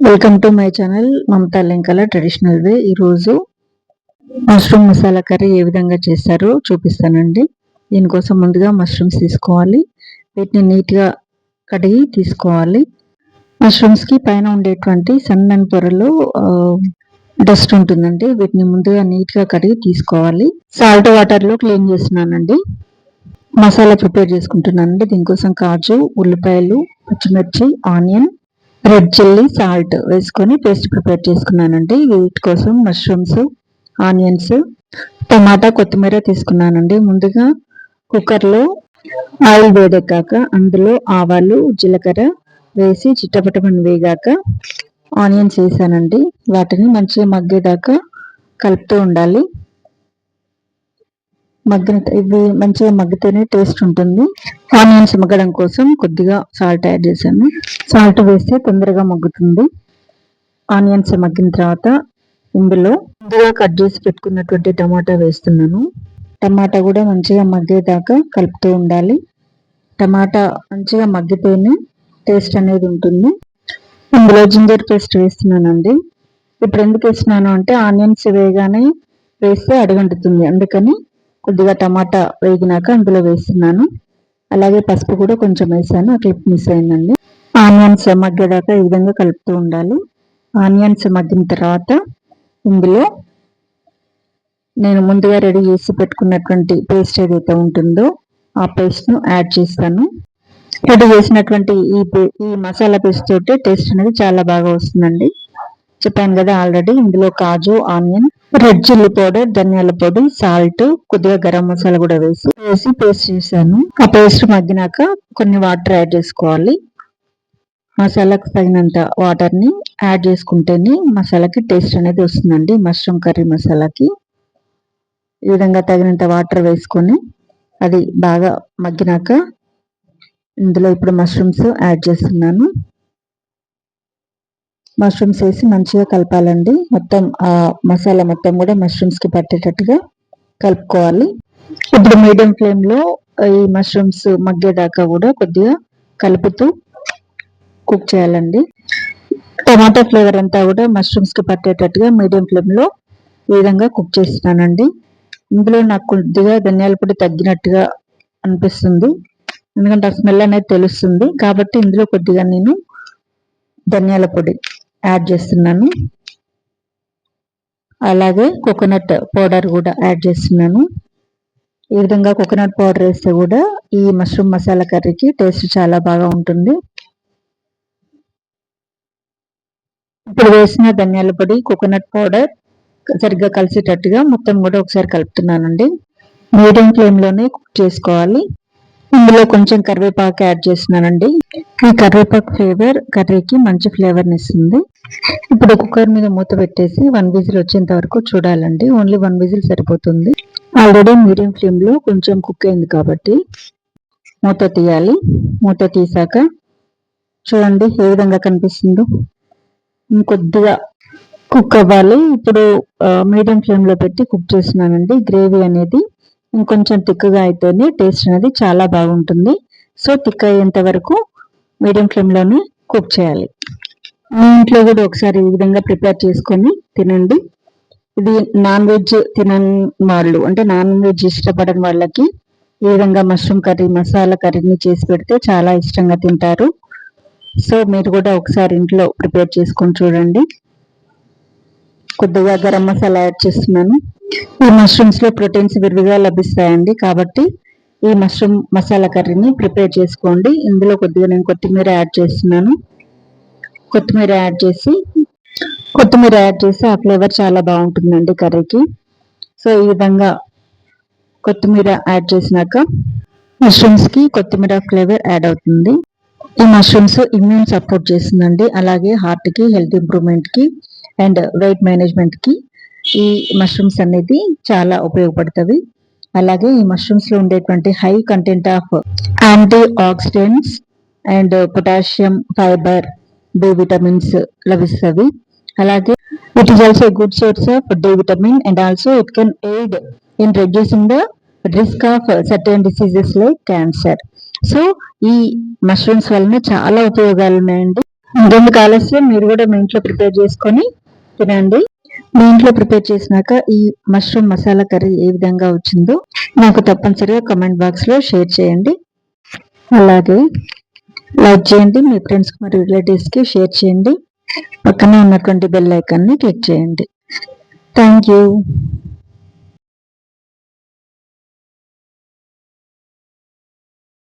Welcome to my channel Mamata Linkala traditional way. ఈరోజు mushroom masala curry ఏ విధంగా చేస్తారో చూపిస్తానండి. దీనికోసం ముందుగా మష్రూమ్స్ తీసుకోవాలి. వీటిని నీట్గా కడిగి తీసుకోవాలి. మష్రూమ్స్కి పైన ఉండేటువంటి సన్నని పొరలు డస్ట్ ఉంటుందండి. వీటిని ముందుగా నీట్గా కడిగి తీసుకోవాలి. సాల్ట్ వాటర్లో క్లీన్ చేస్తున్నానండి. మసాలా ప్రిపేర్ చేసుకుంటున్నానండి. దీనికోసం కాజు, ఉల్లిపాయలు, పచ్చిమిర్చి, ఆనియన్, రెడ్ చిల్లీ, సాల్ట్ వేసుకొని పేస్ట్ ప్రిపేర్ చేసుకున్నానండి. వీటి కోసం మష్రూమ్స్, ఆనియన్స్, టమాటా, కొత్తిమీర తీసుకున్నానండి. ముందుగా కుక్కర్లో ఆయిల్ వేడెక్కాక అందులో ఆవాలు, జీలకర్ర వేసి చిట్టపటమని వేగాక ఆనియన్స్ వేసానండి. వాటిని మంచిగా మగ్గేదాకా కలుపుతూ ఉండాలి. ఇవి మంచిగా మగ్గితేనే టేస్ట్ ఉంటుంది. ఆనియన్స్ మగ్గడం కోసం కొద్దిగా సాల్ట్ యాడ్ చేశాను. సాల్ట్ వేస్తే తొందరగా మగ్గుతుంది. ఆనియన్స్ మగ్గిన తర్వాత ఇందులో ముందుగా కట్ చేసి పెట్టుకున్నటువంటి టమాటా వేస్తున్నాను. టమాటా కూడా మంచిగా మగ్గేదాకా కలుపుతూ ఉండాలి. టమాటా మంచిగా మగ్గితేనే టేస్ట్ అనేది ఉంటుంది. ఇందులో జింజర్ పేస్ట్ వేస్తున్నానండి. ఇప్పుడు ఎందుకు వేస్తున్నాను అంటే ఆనియన్స్ వేగానే వేస్తే అడుగంటుతుంది, అందుకని కొద్దిగా టమాటా వేగినాక అందులో వేస్తున్నాను. అలాగే పసుపు కూడా కొంచెం వేసాను, ఆ క్లిప్ మిస్ అయిందండి. ఆనియన్స్ మగ్గేదాకా ఈ విధంగా కలుపుతూ ఉండాలి. ఆనియన్స్ మగ్గిన తర్వాత ఇందులో నేను ముందుగా రెడీ చేసి పెట్టుకున్నటువంటి పేస్ట్ ఏదైతే ఉంటుందో ఆ పేస్ట్ను యాడ్ చేస్తాను. రెడీ చేసినటువంటి ఈ మసాలా పేస్ట్ తోటి టేస్ట్ అనేది చాలా బాగా వస్తుందండి. చెప్పాను కదా ఆల్రెడీ. ఇందులో కాజు, ఆనియన్, రెడ్ చిల్లీ పౌడర్, ధనియాల పొడి, సాల్ట్, కొద్దిగా గరం మసాలా కూడా వేసి పేస్ట్ చేశాను. ఆ పేస్ట్ మగ్గినాక కొన్ని వాటర్ యాడ్ చేసుకోవాలి. మసాలాకు తగినంత వాటర్ని యాడ్ చేసుకుంటేనే మసాలాకి టేస్ట్ అనేది వస్తుందండి. మష్రూమ్ కర్రీ మసాలాకి ఈ విధంగా తగినంత వాటర్ వేసుకొని అది బాగా మగ్గినాక ఇందులో ఇప్పుడు మష్రూమ్స్ యాడ్ చేస్తున్నాను. మష్రూమ్స్ వేసి మంచిగా కలపాలండి. మొత్తం ఆ మసాలా మొత్తం కూడా మష్రూమ్స్కి పట్టేటట్టుగా కలుపుకోవాలి. ఇప్పుడు మీడియం ఫ్లేమ్లో ఈ మష్రూమ్స్ మగ్గేదాకా కూడా కొద్దిగా కలుపుతూ కుక్ చేయాలండి. టమాటా ఫ్లేవర్ అంతా కూడా మష్రూమ్స్కి పట్టేటట్టుగా మీడియం ఫ్లేమ్లో ఈ విధంగా కుక్ చేస్తున్నానండి. ఇందులో నాకు కొద్దిగా ధనియాల పొడి తగ్గినట్టుగా అనిపిస్తుంది, ఎందుకంటే ఆ స్మెల్ అనేది తెలుస్తుంది. కాబట్టి ఇందులో కొద్దిగా నేను ధనియాల పొడి యాడ్ చేస్తున్నాను. అలాగే కోకోనట్ పౌడర్ కూడా యాడ్ చేస్తున్నాను. ఈ విధంగా కోకోనట్ పౌడర్ వేస్తే కూడా ఈ మష్రూమ్ మసాలా కర్రీకి టేస్ట్ చాలా బాగా ఉంటుంది. ఇప్పుడు వేసిన ధనియాల పొడి, కోకోనట్ పౌడర్ సరిగ్గా కలిసేటట్టుగా మొత్తం కూడా ఒకసారి కలుపుతున్నానండి. మీడియం ఫ్లేమ్లోనే కుక్ చేసుకోవాలి. ఇందులో కొంచెం కరివేపాకు యాడ్ చేస్తున్నానండి. ఈ కరివేపాకు ఫ్లేవర్ కర్రీకి మంచి ఫ్లేవర్ని ఇస్తుంది. ఇప్పుడు కుక్కర్ మీద మూత పెట్టేసి 1 విజిల్ వచ్చేంత వరకు చూడాలండి. ఓన్లీ 1 విజిల్ సరిపోతుంది. ఆల్రెడీ మీడియం ఫ్లేమ్లో కొంచెం కుక్ అయింది కాబట్టి మూత తీయాలి. మూత తీసాక చూడండి ఏ విధంగా కనిపిస్తుందో. ఇంకొద్దిగా కుక్ అవ్వాలి. ఇప్పుడు మీడియం ఫ్లేమ్లో పెట్టి కుక్ చేస్తున్నానండి. గ్రేవీ అనేది ఇంకొంచెం థిక్గా అయితేనే టేస్ట్ అనేది చాలా బాగుంటుంది. సో థిక్ అయ్యేంత వరకు మీడియం ఫ్లేమ్లోనే కుక్ చేయాలి. మీ ఇంట్లో కూడా ఒకసారి ఈ విధంగా ప్రిపేర్ చేసుకొని తినండి. ఇది నాన్ వెజ్ తినని వాళ్ళు, అంటే నాన్ వెజ్ ఇష్టపడని వాళ్ళకి ఈ విధంగా మష్రూమ్ కర్రీ మసాలా కర్రీని చేసి పెడితే చాలా ఇష్టంగా తింటారు. సో మీరు కూడా ఒకసారి ఇంట్లో ప్రిపేర్ చేసుకొని చూడండి. కొద్దిగా గరం మసాలా యాడ్ చేస్తున్నాను. ఈ మష్రూమ్స్లో ప్రోటీన్స్ విరివిగా లభిస్తాయండి, కాబట్టి ఈ మష్రూమ్ మసాలా కర్రీని ప్రిపేర్ చేసుకోండి. ఇందులో కొద్దిగా నేను కొత్తిమీర యాడ్ చేస్తున్నాను. కొత్తిమీర యాడ్ చేసి ఆ ఫ్లేవర్ చాలా బాగుంటుందండి కర్రీకి. సో ఈ విధంగా కొత్తిమీర యాడ్ చేసినాక మష్రూమ్స్కి కొత్తిమీర ఫ్లేవర్ యాడ్ అవుతుంది. ఈ మష్రూమ్స్ ఇమ్యూన్ సపోర్ట్ చేస్తుందండి. అలాగే హార్ట్కి, హెల్త్ ఇంప్రూవ్మెంట్కి అండ్ వెయిట్ మేనేజ్మెంట్కి ఈ మష్రూమ్స్ అనేది చాలా ఉపయోగపడుతుంది. అలాగే ఈ మష్రూమ్స్లో ఉండేటువంటి high content of antioxidants and potassium, fibre, B vitamins లభిస్తుంది. అలాగే it is also good source of D vitamin and also it can aid in reducing the risk of certain diseases like cancer. So ఈ mushrooms వలన చాలా ఉపయోగాలు ఉన్నాయండి. ఇంకెందుకు ఆలస్యం, మీరు కూడా మీ ఇంట్లో ప్రిపేర్ చేసుకొని తినండి. మీ ఇంట్లో ప్రిపేర్ చేసినాక ఈ మష్రూమ్ మసాలా కర్రీ ఏ విధంగా వచ్చిందో నాకు తప్పనిసరిగా కమెంట్ బాక్స్లో షేర్ చేయండి. అలాగే లైక్ చేయండి, మీ ఫ్రెండ్స్కి మరియు రిలేటివ్స్కి షేర్ చేయండి. పక్కనే ఉన్నటువంటి బెల్ ఐకాన్ని క్లిక్ చేయండి. Thank you.